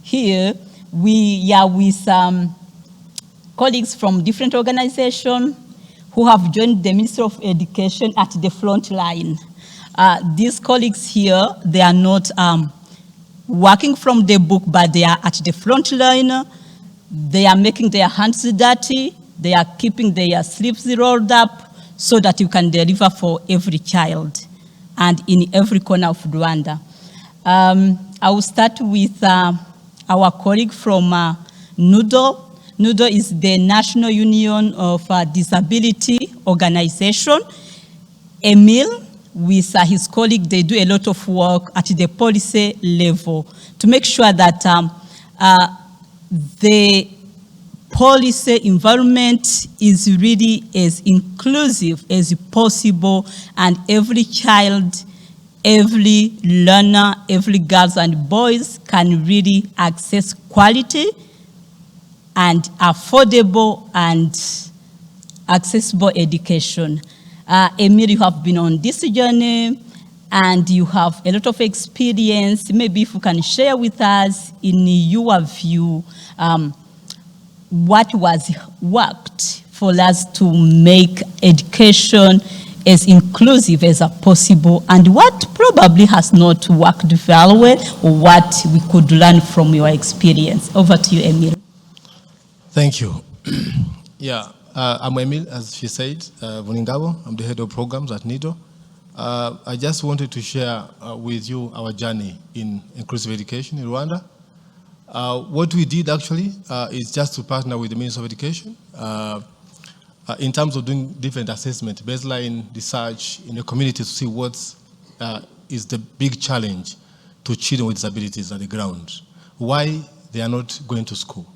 here we are with colleagues from different organizations who have joined the Ministry of Education at the front line. These colleagues here, they are not working from the book, but they are at the front line. They are making their hands dirty. They are keeping their sleeves rolled up so that you can deliver for every child and in every corner of Rwanda. I will start with our colleague from NUDO. NUDO is the National Union of Disability Organization. Emil, with his colleague, they do a lot of work at the policy level to make sure that the policy environment is really as inclusive as possible, and every child, every learner, every girls and boys can really access quality and affordable and accessible education. Emil, you have been on this journey and you have a lot of experience. Maybe if you can share with us, in your view, what was worked for us to make education as inclusive as possible, and what probably has not worked very well, or what we could learn from your experience. Over to you, Emil. Thank you. Yeah. I'm Emil, as she said, Vuningabo. I'm the head of programs at NIDO. I just wanted to share with you our journey in inclusive education in Rwanda. What we did actually is just to partner with the Ministry of Education in terms of doing different assessment, baseline research in the community to see what is the big challenge to children with disabilities at the ground. Why they are not going to school.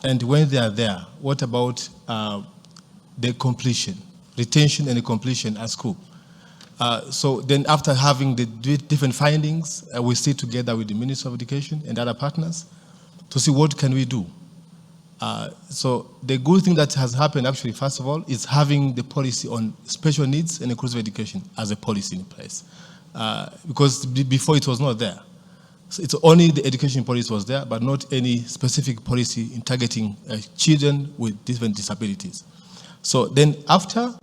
And when they are there, what about the completion, retention and the completion at school? So then after having the different findings, we sit together with the Ministry of Education and other partners to see what can we do. So the good thing that has happened actually, first of all, is having the policy on special needs and inclusive education as a policy in place. Because before it was not there. So it's only the education policy was there, but not any specific policy in targeting children with different disabilities. So then after,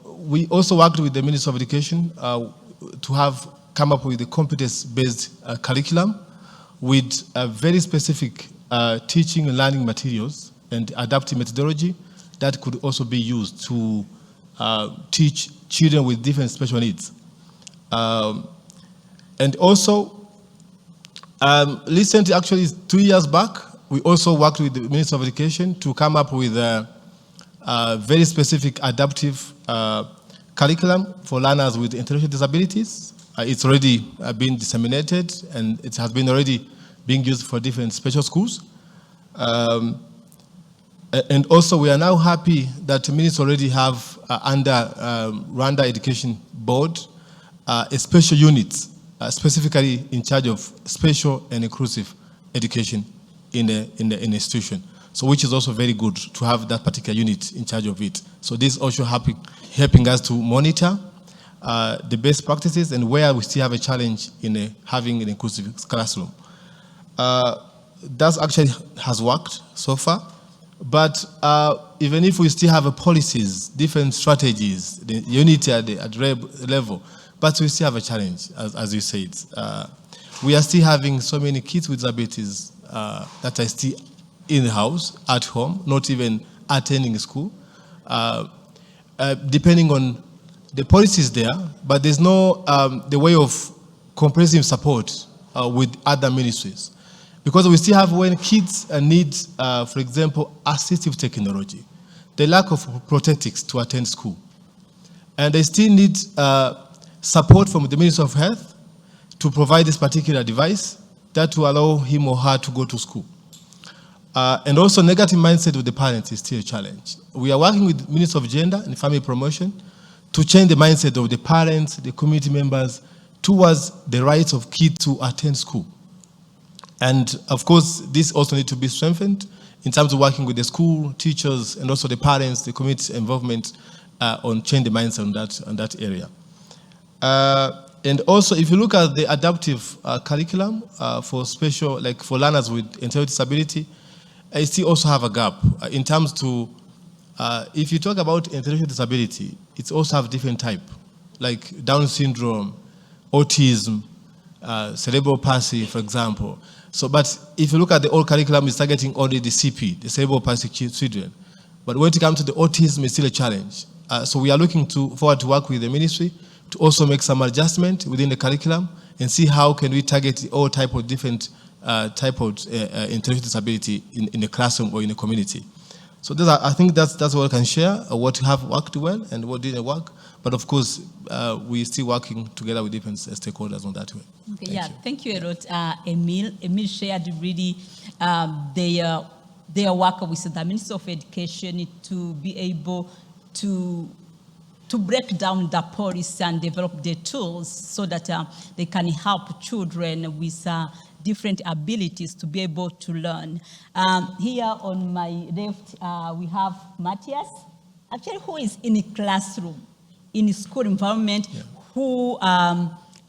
we also worked with the Ministry of Education to come up with a competence-based curriculum with a very specific teaching and learning materials and adaptive methodology that could also be used to teach children with different special needs. And also, recently, actually 2 years back, we also worked with the Ministry of Education to come up with a very specific adaptive curriculum for learners with intellectual disabilities. It's already been disseminated, and it has been already being used for different special schools. And also, we are now happy that the ministry already have under Rwanda Education Board a special unit specifically in charge of special and inclusive education in the institution. So which is also very good to have that particular unit in charge of it. So this also helping us to monitor the best practices and where we still have a challenge in having an inclusive classroom. That actually has worked so far, but even if we still have policies, different strategies, the unity at the level, but we still have a challenge, as you said. We are still having so many kids with disabilities that are still in the house, at home, not even attending school, depending on the policies there, but there's no the way of comprehensive support with other ministries. Because we still have when kids need, for example, assistive technology, the lack of prosthetics to attend school. And they still need support from the Ministry of Health to provide this particular device that will allow him or her to go to school. And also negative mindset with the parents is still a challenge. We are working with the Ministry of Gender and Family Promotion to change the mindset of the parents, the community members, towards the rights of kids to attend school. And of course, this also needs to be strengthened in terms of working with the school, teachers, and also the parents, the community involvement on change the mindset on that area. And also, if you look at the adaptive curriculum for special, like for learners with intellectual disability, I still also have a gap in terms to, if you talk about intellectual disability, it's also have different type, like Down syndrome, autism, cerebral palsy, for example. So, but if you look at the old curriculum, it's targeting only the CP, the cerebral palsy children. But when it comes to the autism, it's still a challenge. So we are looking forward to work with the ministry to also make some adjustment within the curriculum and see how can we target all type of different type of intellectual disability in the classroom or in the community. So I think that's what I can share, what have worked well and what didn't work. But of course, we're still working together with different stakeholders on that way. Okay, thank you a lot, Emil. Emil shared really their work with the Ministry of Education to be able to break down the policy and develop the tools so that they can help children with different abilities to be able to learn. Here on my left, we have Matthias, actually who is in a classroom, in a school environment, who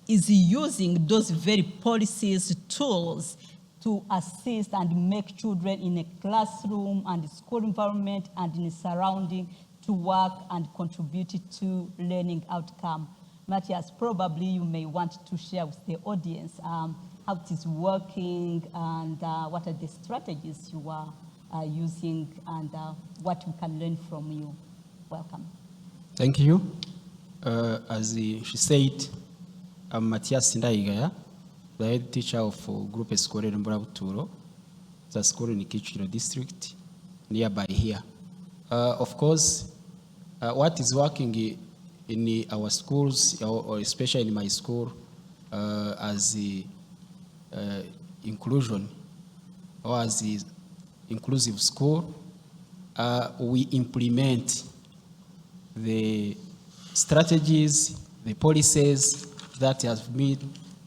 is using those very policies, tools to assist and make children in a classroom and school environment and in a surrounding to work and contribute to learning outcome. Matthias, probably you may want to share with the audience how it is working and what are the strategies you are using and what we can learn from you. Welcome. Thank you. As she said, I'm Matthias Sindaigaya, the head teacher of Group Escolar in Mbura, the school in Kichiro district, nearby here. Of course, what is working in our schools, or especially in my school, as the inclusion or as the inclusive school, we implement the strategies, the policies that have been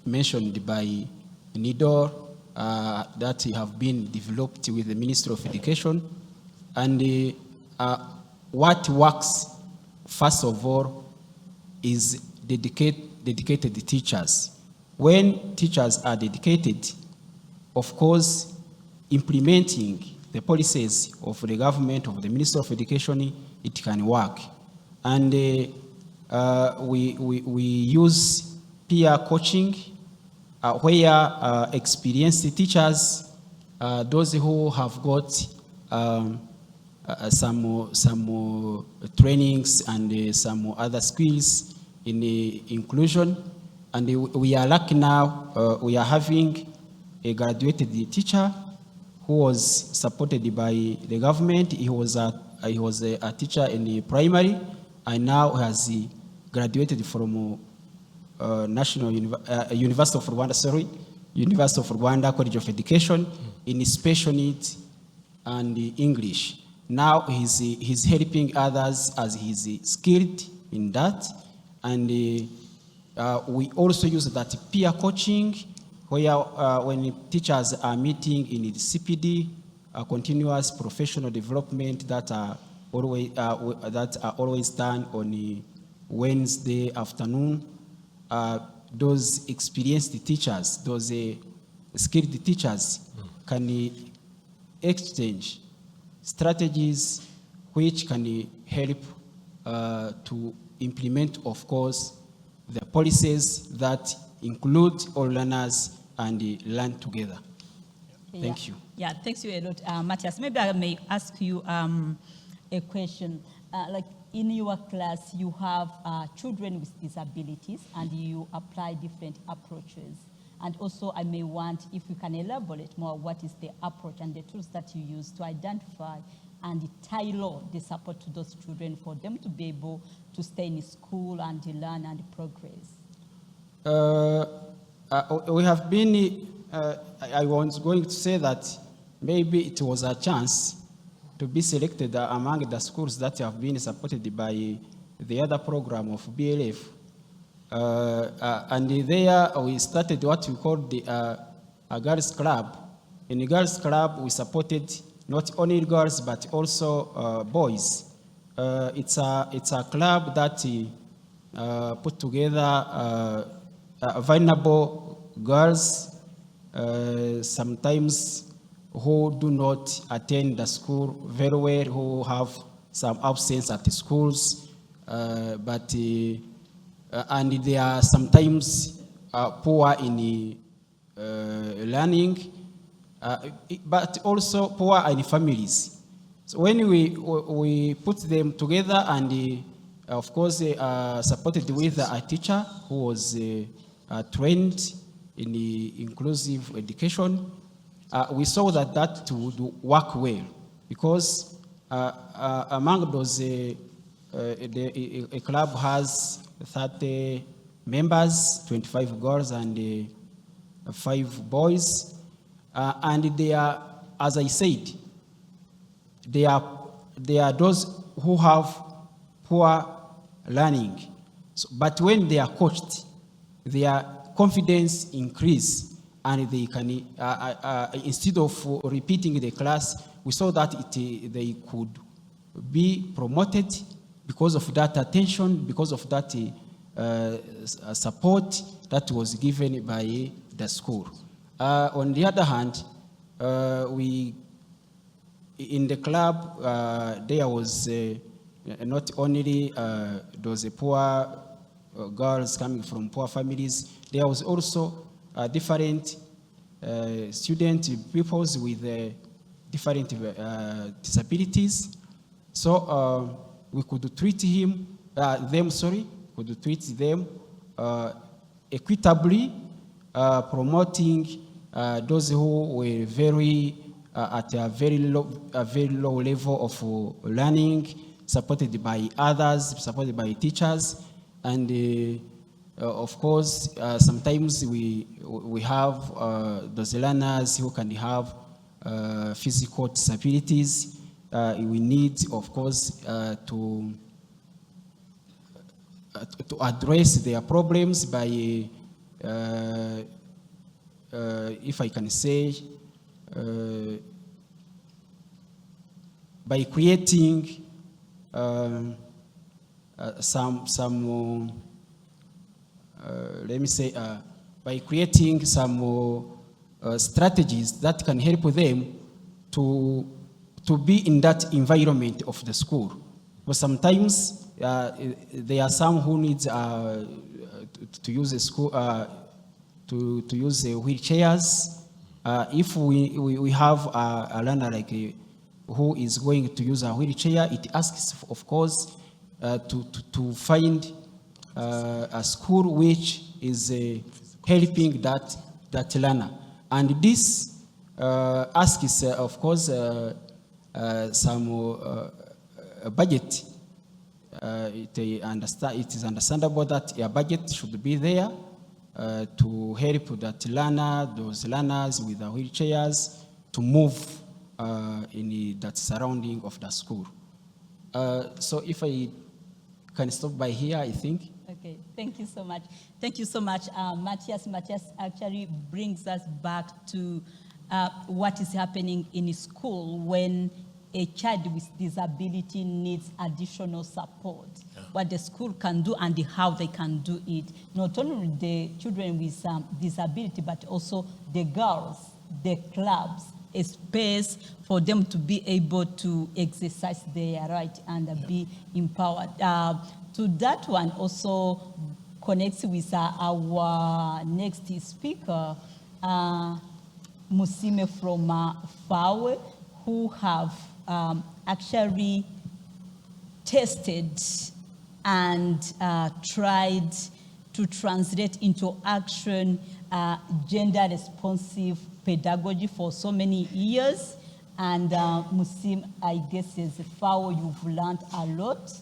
mentioned by NIDOR, that have been developed with the Ministry of Education. And what works, first of all, is dedicated teachers. When teachers are dedicated, of course, implementing the policies of the government, of the Ministry of Education, it can work. And we use peer coaching, where experienced teachers, those who have got some trainings and some other skills in inclusion. And we are lucky now, we are having a graduated teacher who was supported by the government. He was a teacher in the primary, and now has graduated from University of Rwanda College of Education in special needs and English. Now he's helping others as he's skilled in that. And we also use that peer coaching, where when teachers are meeting in the CPD, continuous professional development that are always done on Wednesday afternoon. Those experienced teachers, those skilled teachers can exchange strategies which can help to implement, of course, the policies that include all learners and learn together. Thank you. Yeah, thanks you a lot, Matthias. Maybe I may ask you a question. Like in your class, you have children with disabilities and you apply different approaches. And also I may want, if you can elaborate more, what is the approach and the tools that you use to identify and tailor the support to those children for them to be able to stay in school and to learn and progress? We have been, I was going to say that maybe it was a chance to be selected among the schools that have been supported by the other program of BLF. And there we started what we called a girls club. In the girls club, we supported not only girls but also boys. It's a club that put together vulnerable girls, sometimes who do not attend the school very well, who have some absence at the schools, and they are sometimes poor in learning, but also poor in families. So when we put them together and of course supported with a teacher who was trained in inclusive education, we saw that would work well, because among those, a club has 30 members, 25 girls and 5 boys, and they are, as I said, they are those who have poor learning. So, but when they are coached, their confidence increase, and they can, instead of repeating the class, we saw that they could be promoted because of that attention, because of that support that was given by the school. On the other hand, in the club, there was not only those poor girls coming from poor families, there was also different pupils with different disabilities. So we could treat them equitably, promoting those who were at a very low level of learning, supported by others, supported by teachers, and of course, sometimes we have those learners who can have physical disabilities. We need, of course, to address their problems by, if I can say, by creating by creating some strategies that can help them to be in that environment of the school. But sometimes there are some who need to use a school to use wheelchairs. If we have a learner like who is going to use a wheelchair, it asks, of course, to find a school which is helping that learner. And this asks, of course, some budget. It is understandable that a budget should be there to help those learners with the wheelchairs to move in that surrounding of the school. So if I can stop by here, I think. Okay, thank you so much. Thank you so much, Matthias. Matthias actually brings us back to what is happening in school when a child with disability needs additional support. Yeah. What the school can do and how they can do it. Not only the children with disability, but also the girls, the clubs, a space for them to be able to exercise their right and be empowered. To that one also connects with our next speaker, Musime from FAWE, who have actually tested and tried to translate into action gender-responsive pedagogy for so many years. And Musim, I guess as a FAWE, you've learned a lot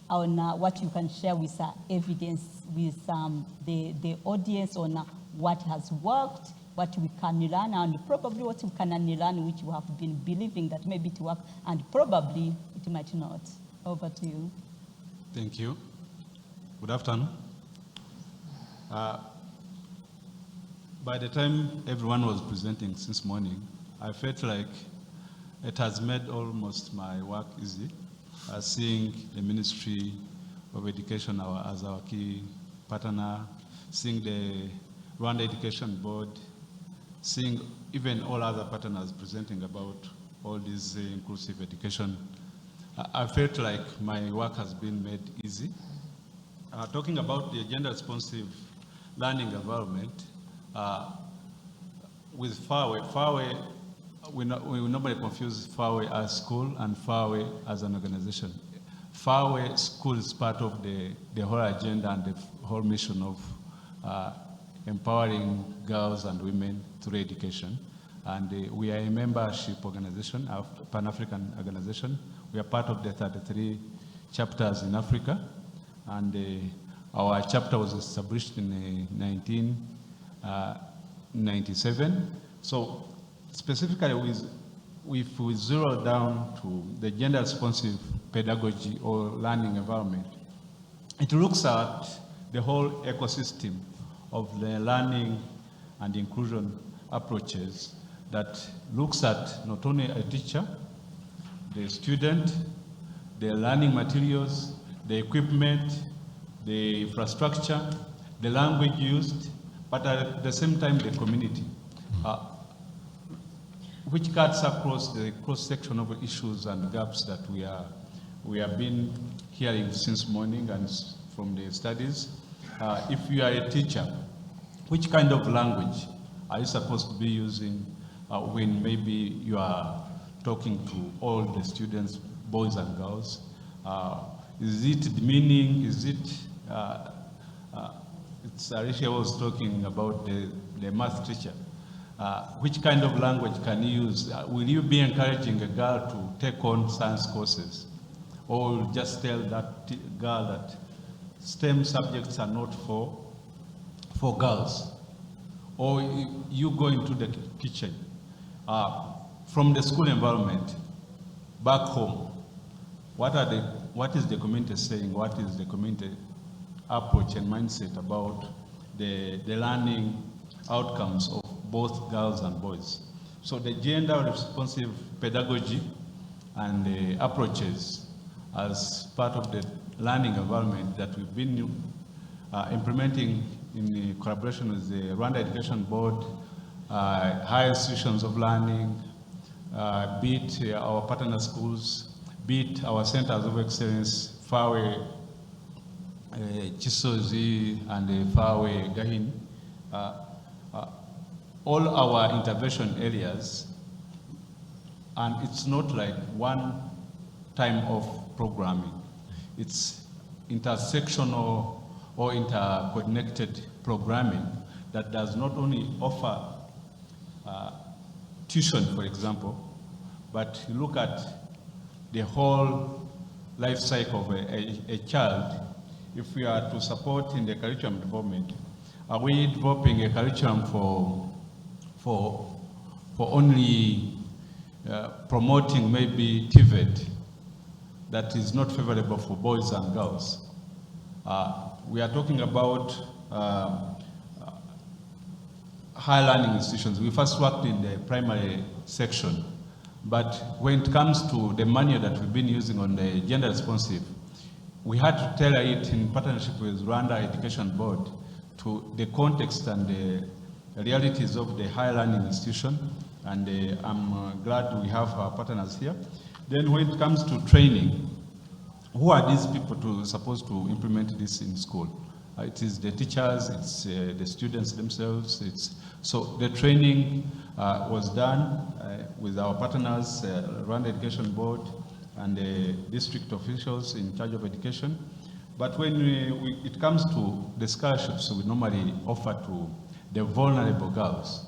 on what you can share with evidence with the audience on what has worked, what we can learn, and probably what we can learn, which you have been believing that maybe it work, and probably it might not. Over to you. Thank you. Good afternoon. By the time everyone was presenting since morning, I felt like it has made almost my work easy, seeing the Ministry of Education as our key partner, seeing the Rwanda Education Board, seeing even all other partners presenting about all this inclusive education, I felt like my work has been made easy. Talking about the gender-responsive learning environment, with Faraway, we normally confuse Faraway as school and Faraway as an organization. Faraway School is part of the whole agenda and the whole mission of empowering girls and women through education. And we are a membership organization, a Pan-African organization. We are part of the 33 chapters in Africa. And our chapter was established in 1997. So specifically, if we zero down to the gender-responsive pedagogy or learning environment, it looks at the whole ecosystem of the learning and inclusion approaches that looks at not only a teacher, the student, the learning materials, the equipment, the infrastructure, the language used, but at the same time the community, which cuts across the cross-section of issues and gaps that we have been hearing since morning and from the studies. If you are a teacher, which kind of language are you supposed to be using when maybe you are talking to all the students, boys and girls? Is it demeaning? Is it, Alicia was talking about the math teacher. Which kind of language can you use? Will you be encouraging a girl to take on science courses? Or just tell that girl that STEM subjects are not for girls? Or you go into the kitchen, from the school environment, back home, what is the community saying? What is the community approach and mindset about the learning outcomes of both girls and boys? So the gender-responsive pedagogy and the approaches as part of the learning environment that we've been implementing in collaboration with the Rwanda Education Board, higher institutions of learning, be it our partner schools, be it our centers of excellence, Faraway, Chisozi, and Faraway Gahin, all our intervention areas, and it's not like one time of programming. It's intersectional or interconnected programming that does not only offer tuition, for example, but you look at the whole life cycle of a child. If we are to support in the curriculum development, are we developing a curriculum for only promoting maybe TVET that is not favorable for boys and girls? We are talking about higher learning institutions. We first worked in the primary section, but when it comes to the manual that we've been using on the gender responsive, we had to tailor it in partnership with Rwanda Education Board to the context and the realities of the higher learning institution, and I'm glad we have our partners here. Then when it comes to training, who are these people supposed to implement this in school? It is the teachers, it's the students themselves. So the training was done with our partners, Rwanda Education Board, and the district officials in charge of education. But when it comes to the scholarships we normally offer to the vulnerable girls,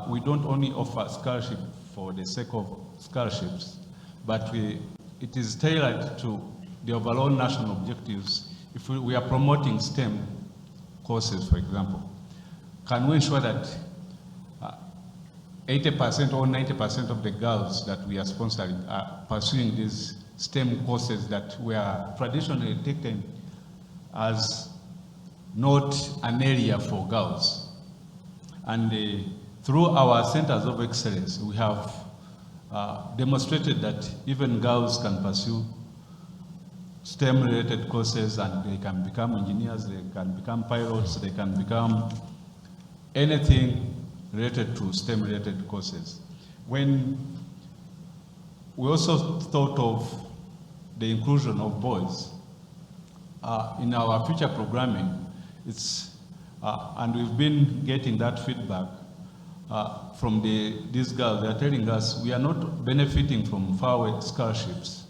we don't only offer scholarship for the sake of scholarships, but it is tailored to the overall national objectives. If we are promoting STEM courses, for example, can we ensure that 80% or 90% of the girls that we are sponsoring are pursuing these STEM courses that were traditionally taken as not an area for girls? And through our centers of excellence, we have demonstrated that even girls can pursue STEM-related courses, and they can become engineers, they can become pilots, they can become anything related to STEM-related courses. When we also thought of the inclusion of boys in our future programming, and we've been getting that feedback from these girls. They are telling us we are not benefiting from faraway scholarships,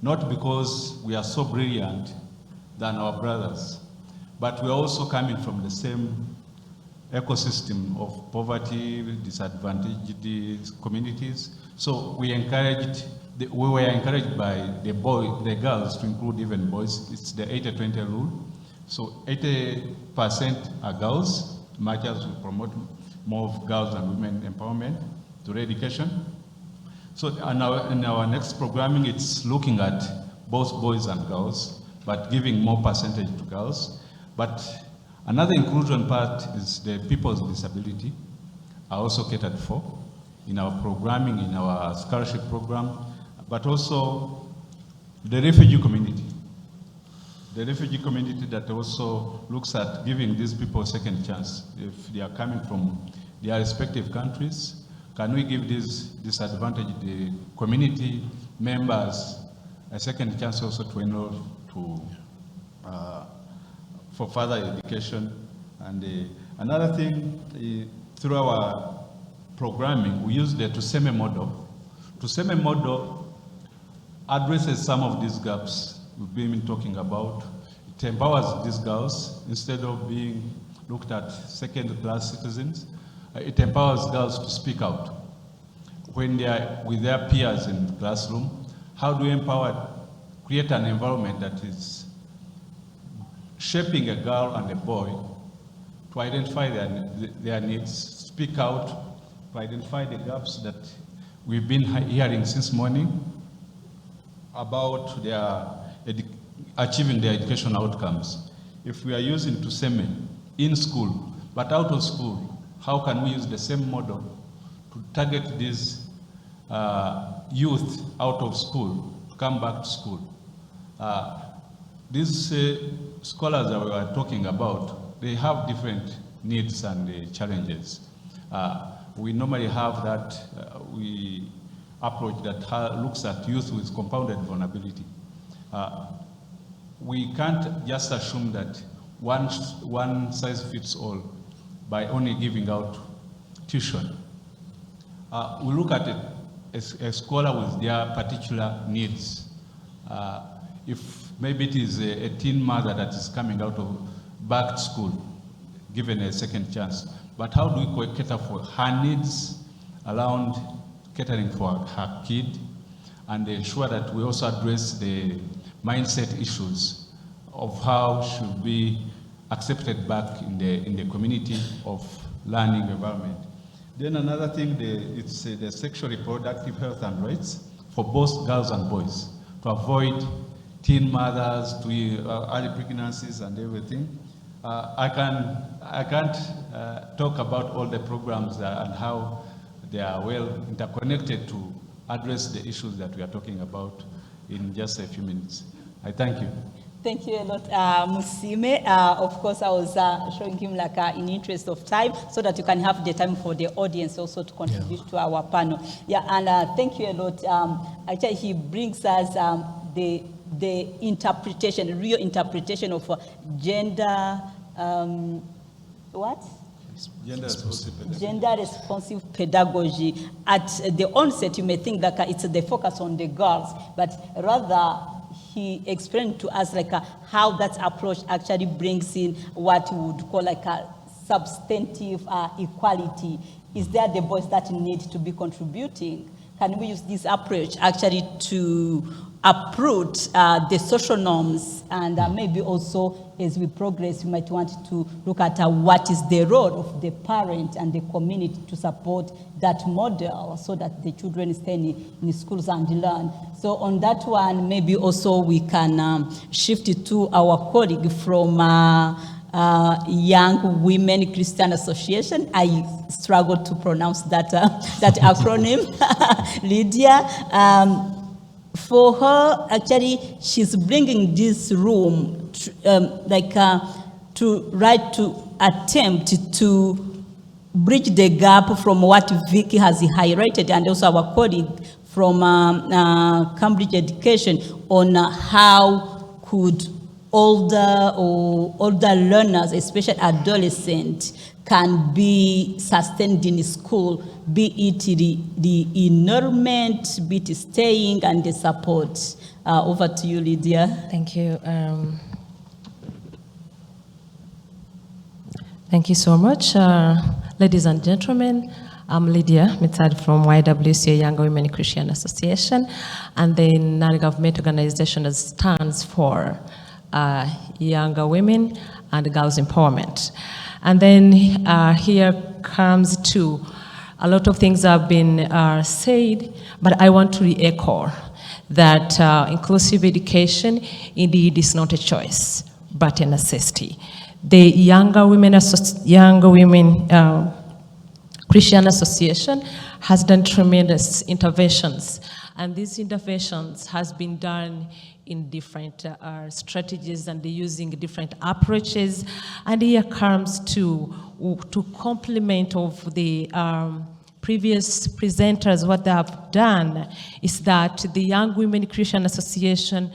not because we are so brilliant than our brothers, but we are also coming from the same ecosystem of poverty, disadvantaged communities. So we were encouraged by the girls to include even boys. It's the 80-20 rule. So 80% are girls. Marchers will promote more of girls and women empowerment through education. So in our next programming, it's looking at both boys and girls, but giving more percentage to girls. But another inclusion part is the people with disability are also catered for in our programming, in our scholarship program, but also the refugee community. The refugee community that also looks at giving these people a second chance. If they are coming from their respective countries, can we give these disadvantaged community members a second chance also to enroll for further education? And another thing, through our programming, we use the Tuseme model. Tuseme model addresses some of these gaps we've been talking about. It empowers these girls instead of being looked at second-class citizens. It empowers girls to speak out. When they are with their peers in the classroom, how do we create an environment that is shaping a girl and a boy to identify their needs, speak out, to identify the gaps that we've been hearing since morning about achieving their educational outcomes. If we are using Tuseme in school, but out of school, how can we use the same model to target these youth out of school to come back to school? These scholars that we are talking about, they have different needs and challenges. We normally have that approach that looks at youth with compounded vulnerability. We can't just assume that one size fits all by only giving out tuition. We look at a scholar with their particular needs. If maybe it is a teen mother that is coming out of back to school, given a second chance, but how do we cater for her needs around catering for her kid, and ensure that we also address the mindset issues of how should be accepted back in the community of learning environment. Then another thing, it's the sexual reproductive health and rights for both girls and boys, to avoid teen mothers, to early pregnancies and everything. I can't talk about all the programs and how they are well interconnected to address the issues that we are talking about in just a few minutes. I thank you. Thank you a lot, Musime. Of course, I was showing him in interest of time so that you can have the time for the audience also to contribute to our panel. Yeah, and thank you a lot. Actually, he brings us the interpretation, real interpretation of gender, what? Gender responsive pedagogy. At the onset, you may think that it's the focus on the girls, but rather he explained to us how that approach actually brings in what we would call a substantive equality. Is there the boys that need to be contributing? Can we use this approach actually to uproot the social norms, and maybe also as we progress, we might want to look at what is the role of the parent and the community to support that model so that the children stay in schools and learn. So on that one, maybe also we can shift it to our colleague from Young Women Christian Association. I struggled to pronounce that acronym, Lydia. for her, actually, she's bringing this room to attempt to bridge the gap from what Vicky has highlighted, and also our colleague from Cambridge Education, on how could older learners, especially adolescents, can be sustained in school, be it the enrollment, be it staying, and the support. Over to you, Lydia. Thank you. Thank you so much. Ladies and gentlemen, I'm Lydia Mitsad from YWCA Younger Women Christian Association, and the non-government organization that stands for younger women and girls empowerment. And then here comes to a lot of things have been said, but I want to re-echo that inclusive education indeed is not a choice, but a necessity. The Younger Women Christian Association has done tremendous interventions, and these interventions has been done in different strategies and using different approaches. And here comes to complement of the previous presenters. What they have done is that the Young Women Christian Association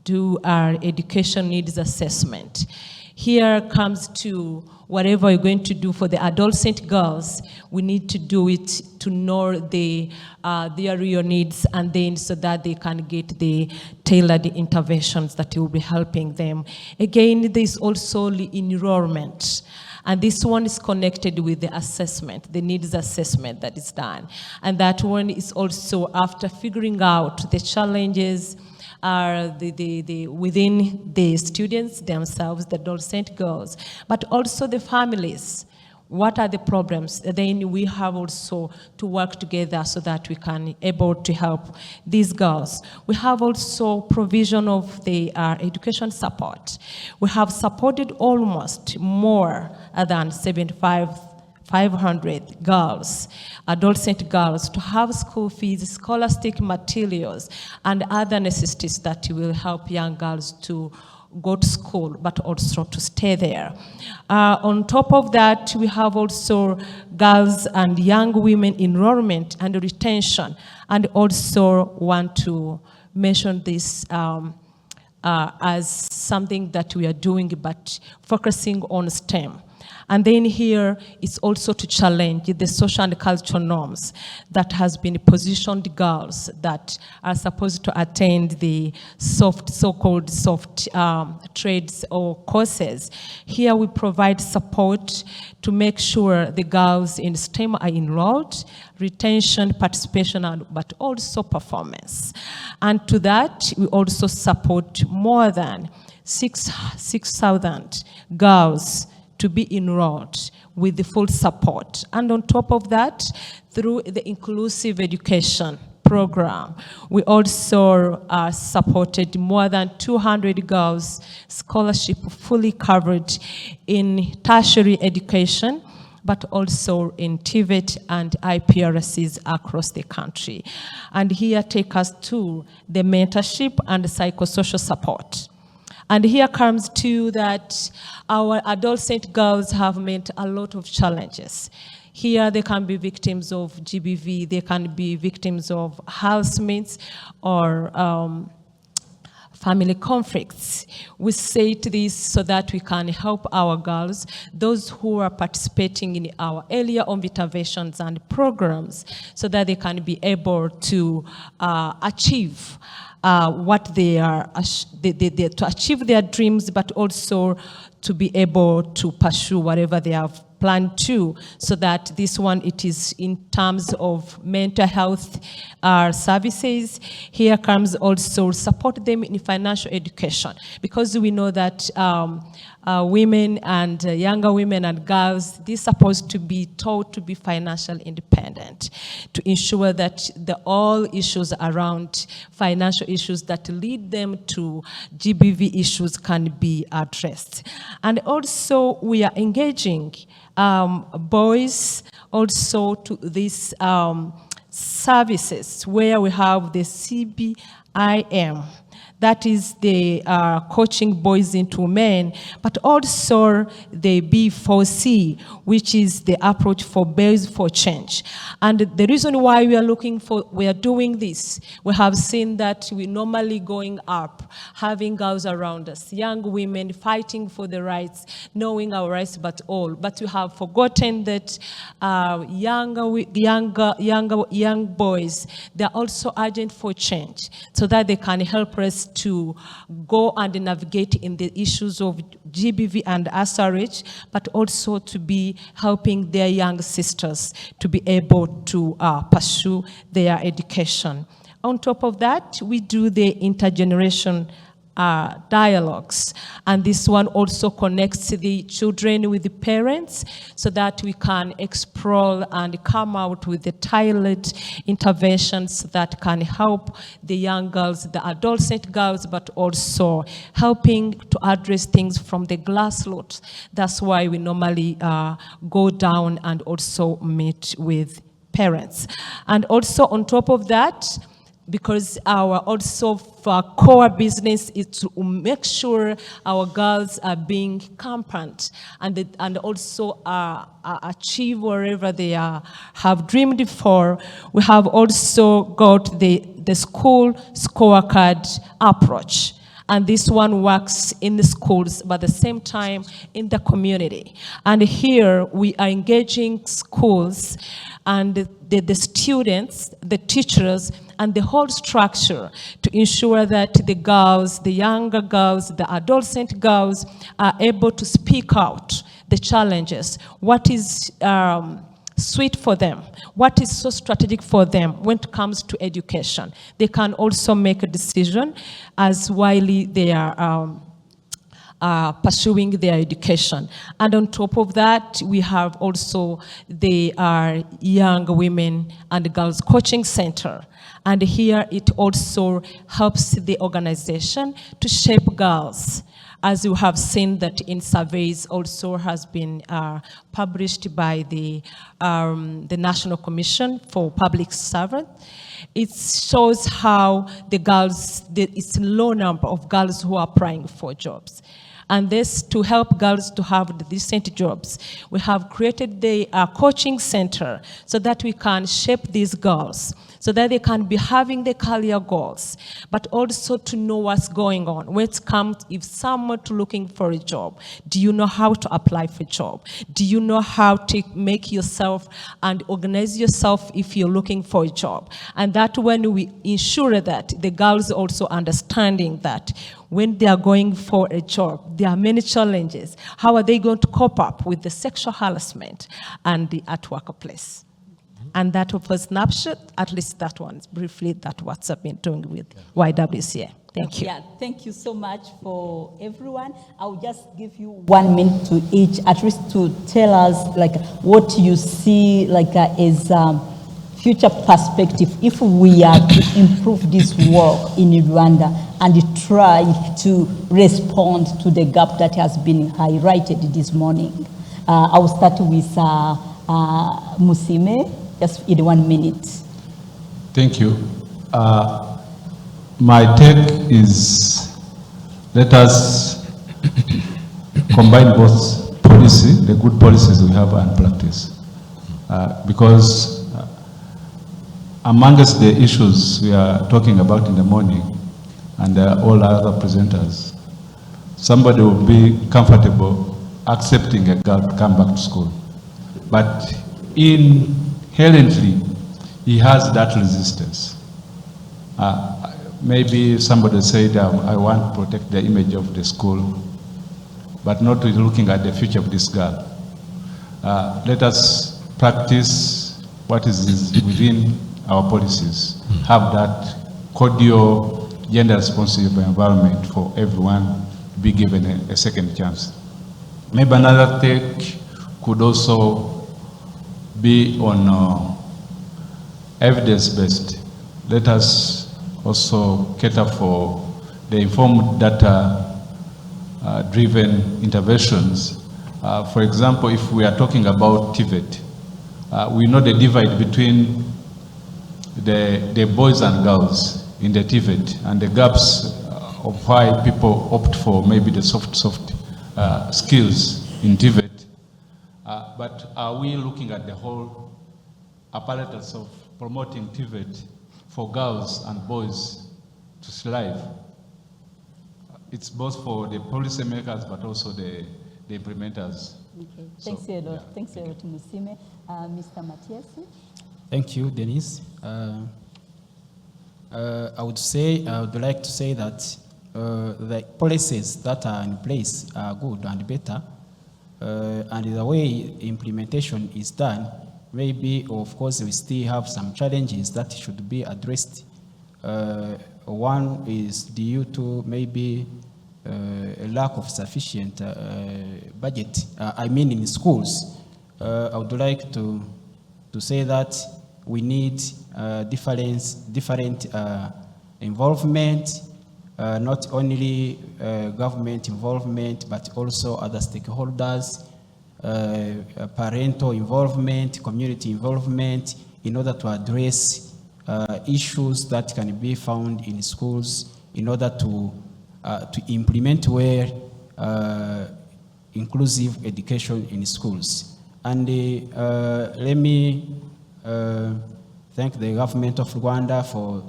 do our education needs assessment. Here comes to whatever we're going to do for the adolescent girls, we need to do it to know their real needs, and then so that they can get the tailored interventions that will be helping them. Again, there's also the enrollment. And this one is connected with the assessment, the needs assessment that is done. And that one is also after figuring out the challenges are within the students themselves, the adolescent girls, but also the families. What are the problems? Then we have also to work together so that we can able to help these girls. We have also provision of the education support. We have supported almost more than 500 girls, adolescent girls, to have school fees, scholastic materials, and other necessities that will help young girls to go to school, but also to stay there. On top of that, we have also girls and young women enrollment and retention, and also want to mention this as something that we are doing, but focusing on STEM. And then here is also to challenge the social and cultural norms that has been positioned girls that are supposed to attend the so-called soft trades or courses. Here we provide support to make sure the girls in STEM are enrolled, retention, participation, but also performance. And to that, we also support more than 6,000 girls to be enrolled with the full support. And on top of that, through the inclusive education program, we also supported more than 200 girls scholarship fully covered in tertiary education, but also in TVET and IPRCs across the country. And here take us to the mentorship and psychosocial support. And here comes to that our adolescent girls have met a lot of challenges. Here they can be victims of GBV, they can be victims of housemates or family conflicts. We say this so that we can help our girls, those who are participating in our earlier interventions and programs, so that they can be able to achieve what they are, to achieve their dreams, but also to be able to pursue whatever they have planned to, so that this one, it is in terms of mental health services. Here comes also support them in financial education, because we know that women and younger women and girls, they're supposed to be taught to be financially independent, to ensure that all issues around financial issues that lead them to GBV issues can be addressed. And also we are engaging boys also to these services where we have the CB I am. That is the coaching boys into men, but also the B4C, which is the approach for boys for change. And the reason why we are doing this, we have seen that we normally going up, having girls around us, young women fighting for the rights, knowing our rights, but we have forgotten that young boys, they're also urgent for change, so that they can help us to go and navigate in the issues of GBV and SRH, but also to be helping their young sisters to be able to pursue their education. On top of that, we do the intergeneration dialogues, and this one also connects the children with the parents, so that we can explore and come out with the tailored interventions that can help the young girls, the adolescent girls, but also helping to address things from the grassroots. That's why we normally go down and also meet with parents. And also on top of that, because our also core business is to make sure our girls are being campaigned and also achieve wherever they have dreamed for. We have also got the school scorecard approach. And this one works in the schools, but at the same time in the community. And here we are engaging schools and the students, the teachers, and the whole structure to ensure that the girls, the younger girls, the adolescent girls are able to speak out the challenges, what is sweet for them, what is so strategic for them when it comes to education. They can also make a decision as while they are pursuing their education. And on top of that, we have also the Young Women and Girls Coaching Center. And here it also helps the organization to shape girls. As you have seen that in surveys also has been published by the National Commission for Public Servants. It shows how the girls, it's a low number of girls who are applying for jobs. And this, to help girls to have the decent jobs, we have created the coaching center so that we can shape these girls, so that they can be having the career goals, but also to know what's going on. When it comes, if someone to looking for a job, do you know how to apply for a job? Do you know how to make yourself and organize yourself if you're looking for a job? And that when we ensure that the girls also understanding that when they are going for a job, there are many challenges. How are they going to cope up with the sexual harassment and the at workplace? And that of a snapshot, at least that one, briefly, that's what I've been doing with YWCA. Thank you. Yeah, thank you so much for everyone. I'll just give you 1 minute to each, at least to tell us like what you see like as future perspective if we are to improve this work in Rwanda and try to respond to the gap that has been highlighted this morning. I will start with Musime, just in 1 minute. Thank you. My take is, let us combine both policy, the good policies we have, and practice. Because amongst the issues we are talking about in the morning, and all other presenters, somebody will be comfortable accepting a girl to come back to school. But inherently, he has that resistance. Maybe somebody said, I want to protect the image of the school, but not looking at the future of this girl. Let us practice what is within our policies. Have that cordial, gender-responsive environment for everyone to be given a second chance. Maybe another take could also be on evidence-based. Let us also cater for the informed data-driven interventions. For example, if we are talking about TVET, we know the divide between the boys and girls in the TVET and the gaps of why people opt for maybe the soft skills in TVET. But are we looking at the whole apparatus of promoting TVET for girls and boys to thrive? It's both for the policy makers but also the implementers. Okay. Thanks a lot. Yeah. Thanks a lot, Musime. Mr. Matthias? Thank you, Denise. I would like to say that the policies that are in place are good and better, and the way implementation is done, maybe, of course, we still have some challenges that should be addressed. One is due to maybe a lack of sufficient budget, in schools. I would like to say that we need different involvement, not only government involvement, but also other stakeholders, parental involvement, community involvement, in order to address issues that can be found in schools, in order to implement inclusive education in schools. And let me thank the government of Rwanda for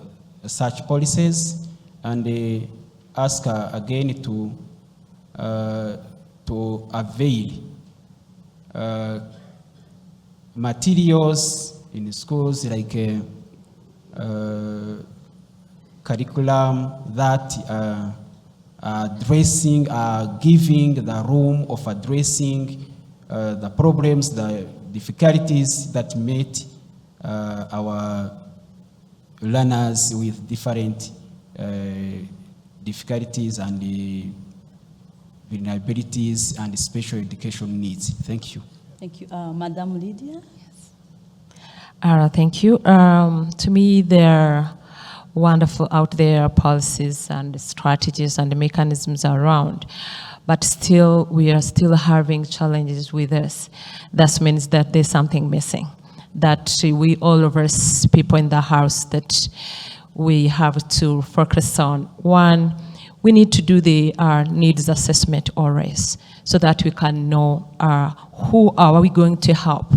such policies, and ask again to avail materials in schools, like curriculum that giving the room of addressing the problems, the difficulties that meet our learners with different difficulties and vulnerabilities and special education needs. Thank you. Thank you. Madam Lydia? Thank you. To me, there are wonderful out there policies and strategies and mechanisms around, but still, we are still having challenges with this. That means that there's something missing, that we, all of us people in the house, that we have to focus on. One, we need to do the needs assessment always, so that we can know who are we going to help,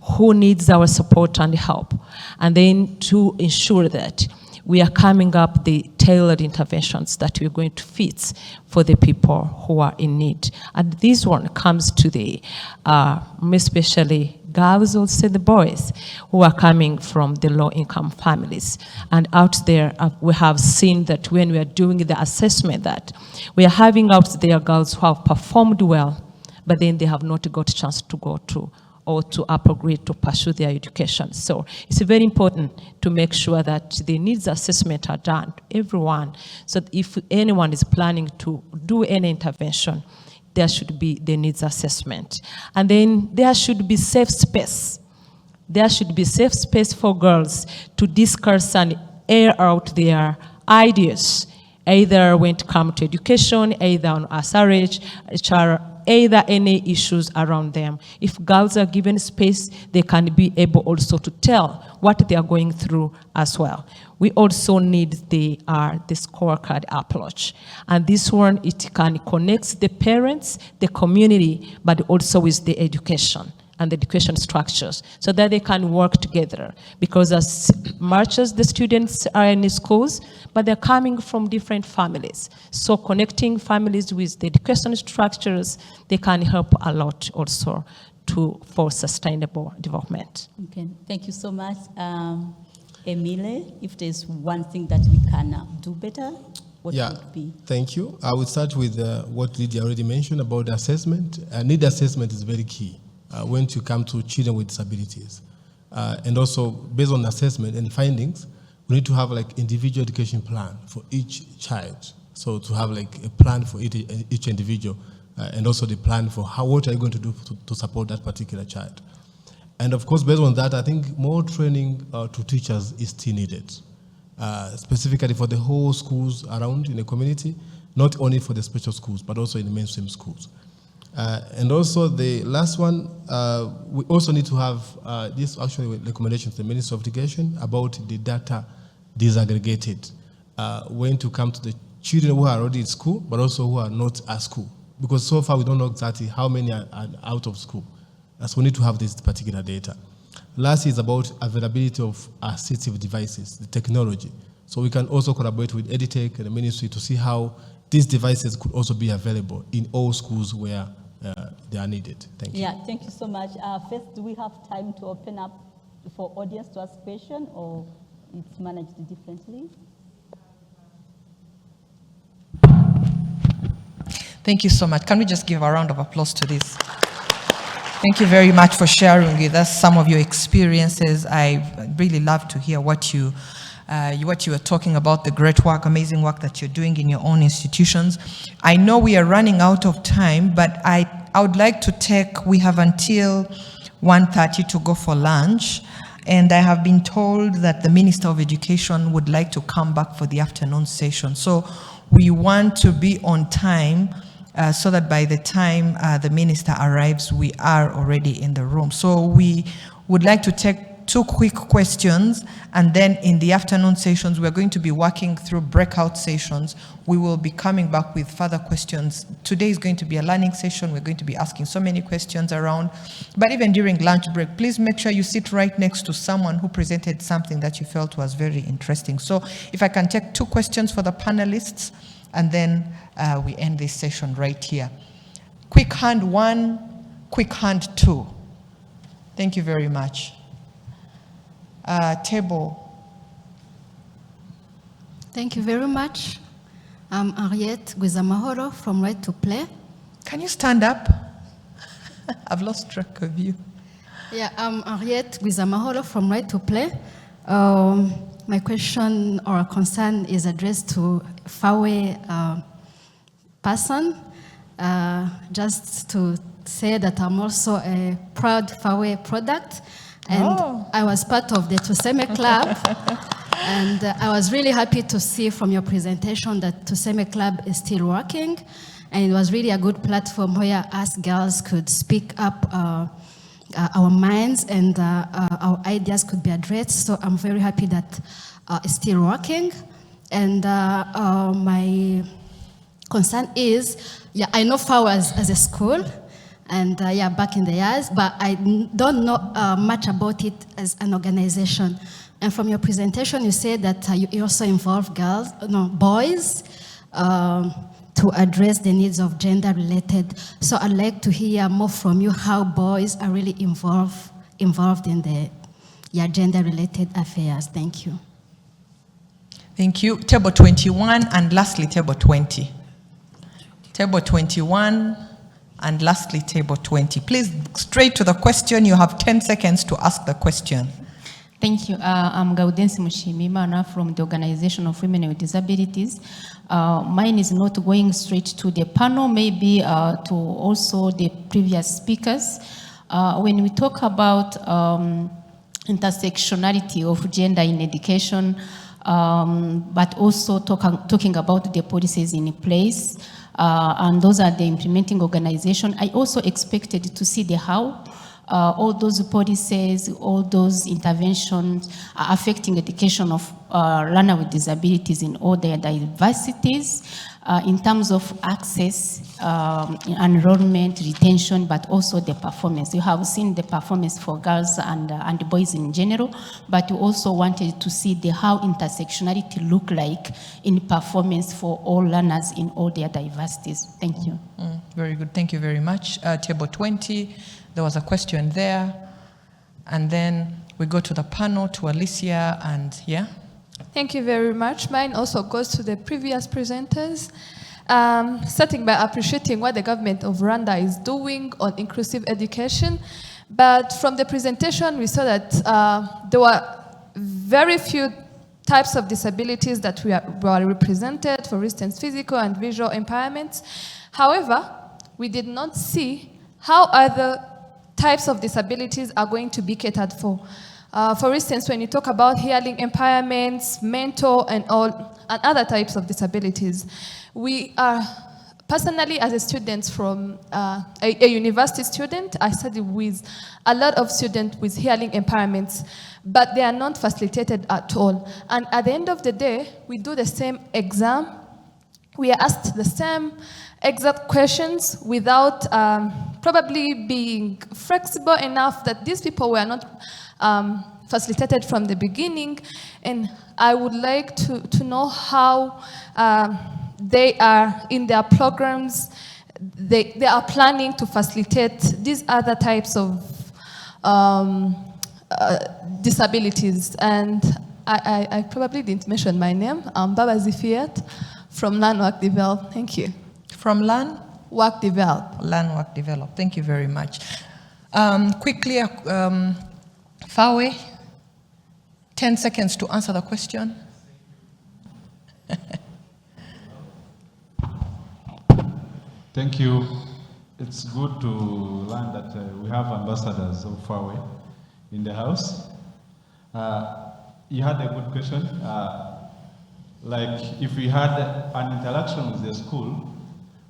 who needs our support and help, and then to ensure that we are coming up the tailored interventions that we're going to fit for the people who are in need. And this one comes to the, especially girls, also the boys, who are coming from the low-income families. And out there, we have seen that when we are doing the assessment, that we are having out there girls who have performed well, but then they have not got a chance to go to or to upgrade to pursue their education. So it's very important to make sure that the needs assessment are done to everyone. So that if anyone is planning to do any intervention, there should be the needs assessment. And then there should be safe space. There should be safe space for girls to discuss and air out their ideas, either when it comes to education, either on SRH, HR, either any issues around them. If girls are given space, they can be able also to tell what they are going through as well. We also need the scorecard approach. And this one, it can connect the parents, the community, but also with the education and the education structures, so that they can work together. Because as much as the students are in schools, but they're coming from different families. So connecting families with the education structures, they can help a lot also for sustainable development. Okay, thank you so much. Emile, if there's one thing that we can do better, what would it be? Thank you. I would start with what Lydia already mentioned about the assessment. Need assessment is very key when you come to children with disabilities. And also, based on assessment and findings, we need to have like individual education plan for each child. So to have like a plan for each individual, and also the plan for what are you going to do to support that particular child. And of course, based on that, I think more training to teachers is still needed, specifically for the whole schools around in the community, not only for the special schools, but also in the mainstream schools. And also the last one, we also need to have this actually recommendations to the Ministry of Education about the data disaggregated when to come to the children who are already in school, but also who are not at school. Because so far we don't know exactly how many are out of school. So we need to have this particular data. Last is about availability of assistive devices, the technology. So we can also collaborate with EdTech and the ministry to see how these devices could also be available in all schools where they are needed. Thank you. Yeah, thank you so much. First, do we have time to open up for audience to ask questions, or it's managed differently? Thank you so much. Can we just give a round of applause to this? Thank you very much for sharing with us some of your experiences. I really love to hear what you were talking about, the great work, amazing work that you're doing in your own institutions. I know we are running out of time, but I would like to we have until 1:30 to go for lunch. And I have been told that the Minister of Education would like to come back for the afternoon session. So we want to be on time so that by the time the minister arrives, we are already in the room. So we would like to take 2 quick questions, and then in the afternoon sessions, we're going to be working through breakout sessions. We will be coming back with further questions. Today is going to be a learning session. We're going to be asking so many questions around, but even during lunch break, please make sure you sit right next to someone who presented something that you felt was very interesting. So if I can take 2 questions for the panelists, and then we end this session right here. Quick hand 1, quick hand 2. Thank you very much. Table. Thank you very much. I'm Ariette Guizamahoro from Right to Play. Can you stand up? I've lost track of you. Yeah, I'm Ariette Guizamahoro from Right to Play. My question or concern is addressed to FAWE person. Just to say that I'm also a proud FAWE product. And I was part of the Tuseme Club. And I was really happy to see from your presentation that Tuseme Club is still working. And it was really a good platform where us girls could speak up our minds and our ideas could be addressed. So I'm very happy that it's still working. And my concern is, yeah, I know FAWE as a school, and yeah, back in the years, but I don't know much about it as an organization. And from your presentation, you said that you also involve boys to address the needs of gender-related. So I'd like to hear more from you how boys are really involved in the gender-related affairs. Thank you. Thank you. Table 21, and lastly, table 20. Table 21. And lastly, table 20. Please, straight to the question. You have 10 seconds to ask the question. Thank you. I'm Gaudensi Mushimimana from the Organization of Women with Disabilities. Mine is not going straight to the panel, maybe to also the previous speakers. When we talk about intersectionality of gender in education, but also talking about the policies in place, and those are the implementing organization. I also expected to see the how. All those policies, all those interventions are affecting education of learners with disabilities in all their diversities, in terms of access, enrollment, retention, but also the performance. You have seen the performance for girls and boys in general, but you also wanted to see the how intersectionality look like in performance for all learners in all their diversities. Thank you. Very good. Thank you very much. Table 20, there was a question there. And then we go to the panel, to Alicia, and yeah. Thank you very much. Mine also goes to the previous presenters. Starting by appreciating what the government of Rwanda is doing on inclusive education. But from the presentation, we saw that there were very few types of disabilities that were represented, for instance, physical and visual impairments. However, we did not see how other types of disabilities are going to be catered for. For instance, when you talk about hearing impairments, mental and other types of disabilities, we are personally, as a student from a university student, I study with a lot of students with hearing impairments, but they are not facilitated at all. And at the end of the day, we do the same exam. We are asked the same exact questions without probably being flexible enough that these people were not facilitated from the beginning. And I would like to know how they are in their programs, they are planning to facilitate these other types of disabilities. And I probably didn't mention my name. I'm Baba Zifiat from LAN Work Develop. Thank you. From LAN? Work Develop. LAN Work Develop. Thank you very much. Quickly, Fawe, 10 seconds to answer the question. Thank you. It's good to learn that we have ambassadors of Fawe in the house. You had a good question. Like if we had an interaction with the school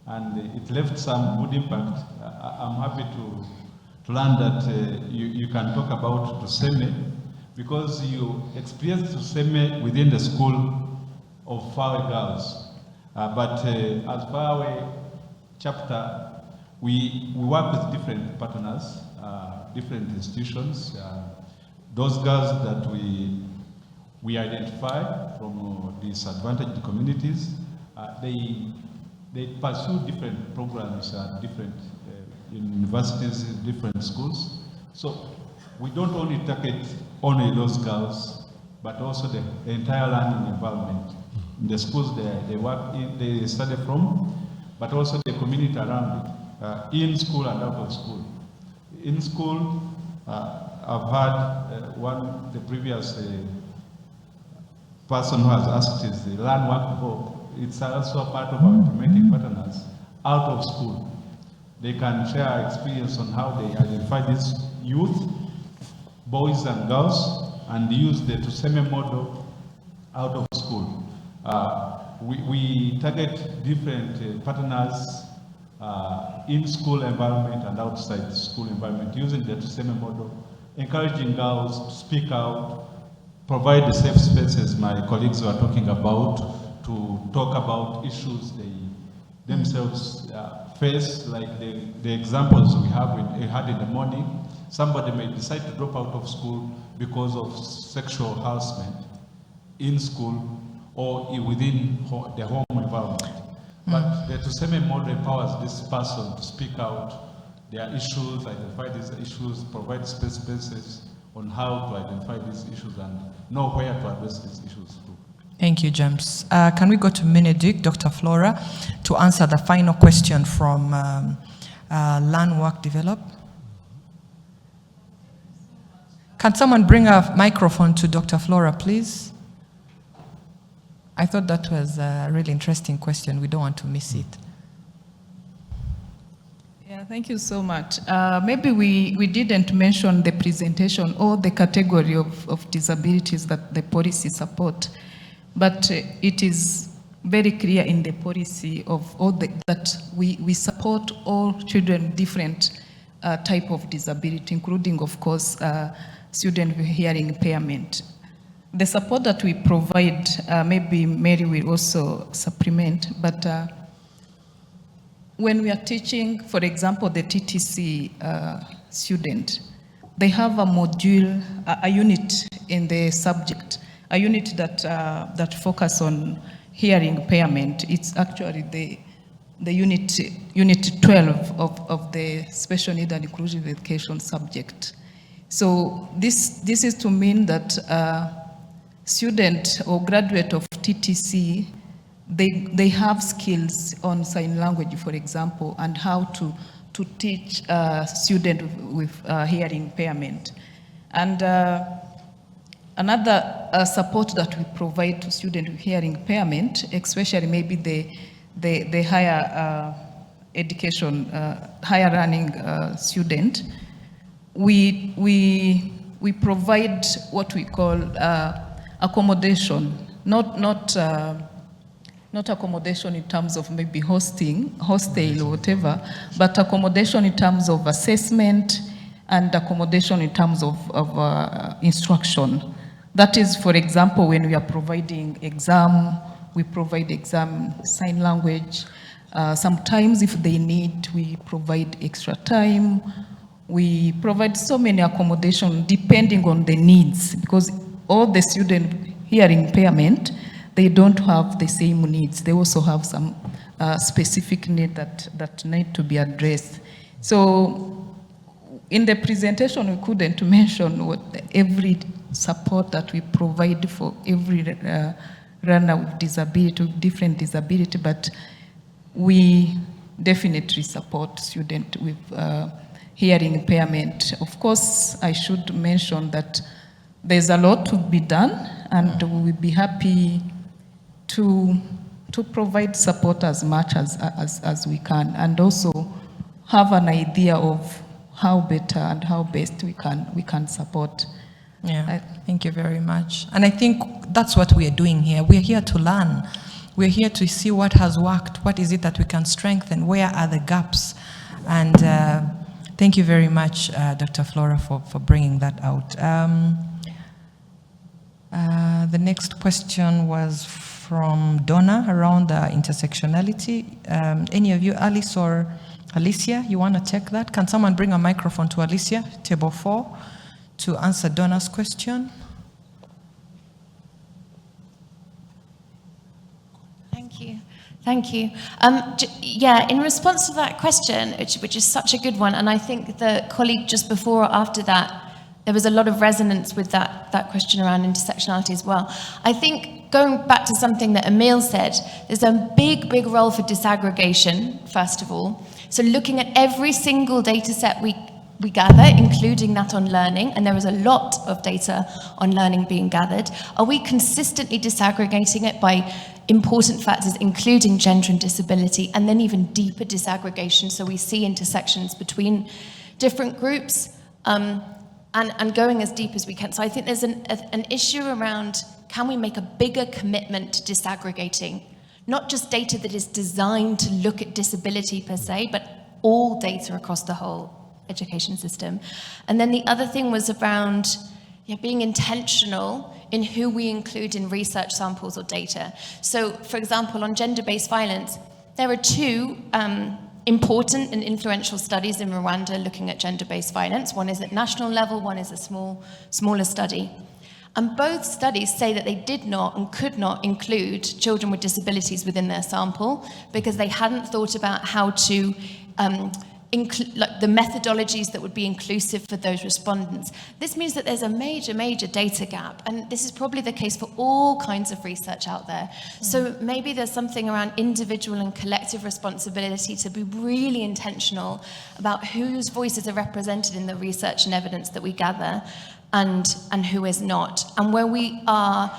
and it left some good impact, I'm happy to learn that you can talk about Tuseme, because you experienced Tuseme within the school of Fawe girls. But as Fawe chapter, we work with different partners, different institutions. Those girls that we identify from disadvantaged communities, they pursue different programs at different universities, different schools. So we don't only target only those girls, but also the entire learning environment. In the schools they work in, they study from, but also the community around it, in school and out of school. In school, I've had the previous person who has asked is the Learn Work Develop. It's also a part of our implementing partners out of school. They can share experience on how they identify these youth, boys and girls, and use the Tuseme model out of school. We target different partners in school environment and outside school environment using the Tuseme model, encouraging girls to speak out, provide the safe spaces my colleagues were talking about to talk about issues they themselves face, like the examples we had in the morning. Somebody may decide to drop out of school because of sexual harassment in school or within the home environment. But the Tuseme model empowers this person to speak out their issues, identify these issues, provide spaces on how to identify these issues and know where to address these issues too. Thank you, James. Can we go to Mineduc, Dr. Flora, to answer the final question from Learn Work Develop? Can someone bring a microphone to Dr. Flora, please? I thought that was a really interesting question. We don't want to miss it. Yeah, thank you so much. Maybe we didn't mention the presentation or the category of disabilities that the policy support, but it is very clear in the policy of all that we support all children with different type of disability, including, of course, students with hearing impairment. The support that we provide, maybe Mary will also supplement, but when we are teaching, for example, the TTC student, they have a module, a unit in the subject, a unit that focus on hearing impairment. It's actually the unit 12 of the special need and inclusive education subject. So this is to mean that student or graduate of TTC, they have skills on sign language, for example, and how to teach student with hearing impairment. And another support that we provide to students with hearing impairment, especially maybe the higher education, higher learning student, we provide what we call accommodation, not not accommodation in terms of maybe hostel or whatever, but accommodation in terms of assessment and accommodation in terms of instruction. That is, for example, when we are providing exam, we provide exam sign language. Sometimes if they need, we provide extra time. We provide so many accommodation depending on the needs, because all the students hearing impairment, they don't have the same needs. They also have some specific need that need to be addressed. So in the presentation, we couldn't mention what every support that we provide for every learner with disability, with different disability, but we definitely support students with hearing impairment. Of course, I should mention that there's a lot to be done, and we will be happy to provide support as much as we can, and also have an idea of how better and how best we can support. Yeah, thank you very much. And I think that's what we are doing here. We're here to learn. We're here to see what has worked, what is it that we can strengthen, where are the gaps. And thank you very much, Dr. Flora, for bringing that out. The next question was from Donna around intersectionality. Any of you, Alice or Alicia, you want to take that? Can someone bring a microphone to Alicia, table 4, to answer Donna's question? Thank you. Yeah, in response to that question, which is such a good one, and I think the colleague just before or after that, there was a lot of resonance with that question around intersectionality as well. I think going back to something that Emil said, there's a big role for disaggregation, first of all. So looking at every single data set we gather, including that on learning, and there is a lot of data on learning being gathered. Are we consistently disaggregating it by important factors, including gender and disability, and then even deeper disaggregation, so we see intersections between different groups, and going as deep as we can. So I think there's an issue around, can we make a bigger commitment to disaggregating, not just data that is designed to look at disability per se, but all data across the whole education system. And then the other thing was around being intentional in who we include in research samples or data. So, for example, on gender-based violence, there are 2 important and influential studies in Rwanda looking at gender-based violence. One is at national level, one is a smaller study. And both studies say that they did not and could not include children with disabilities within their sample because they hadn't thought about how to the methodologies that would be inclusive for those respondents. This means that there's a major data gap, and this is probably the case for all kinds of research out there. So maybe there's something around individual and collective responsibility to be really intentional about whose voices are represented in the research and evidence that we gather, and who is not. And where we are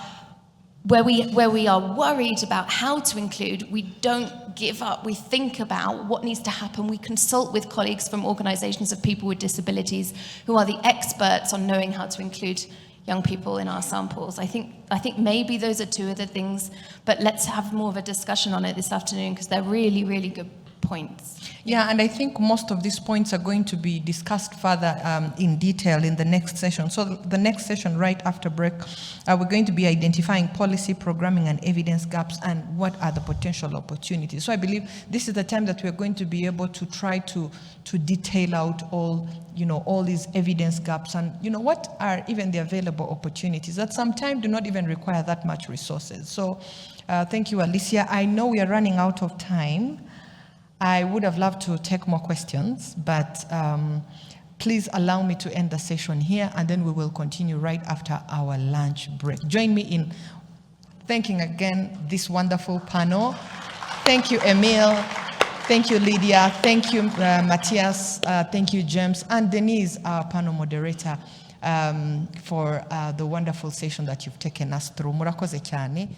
worried about how to include, we don't give up. We think about what needs to happen. We consult with colleagues from organizations of people with disabilities who are the experts on knowing how to include young people in our samples. I think maybe those are 2 of the things, but let's have more of a discussion on it this afternoon because they're really good points. Yeah, and I think most of these points are going to be discussed further in detail in the next session. So the next session right after break, we're going to be identifying policy, programming, and evidence gaps, and what are the potential opportunities. So I believe this is the time that we're going to be able to try to detail out all these evidence gaps, and what are even the available opportunities that sometimes do not even require that much resources. So thank you, Alicia. I know we are running out of time. I would have loved to take more questions, but please allow me to end the session here, and then we will continue right after our lunch break. Join me in thanking again this wonderful panel. Thank you, Emil. Thank you, Lydia. Thank you, Matthias. Thank you, James. And Denise, our panel moderator, for the wonderful session that you've taken us through. Murakoze cyane.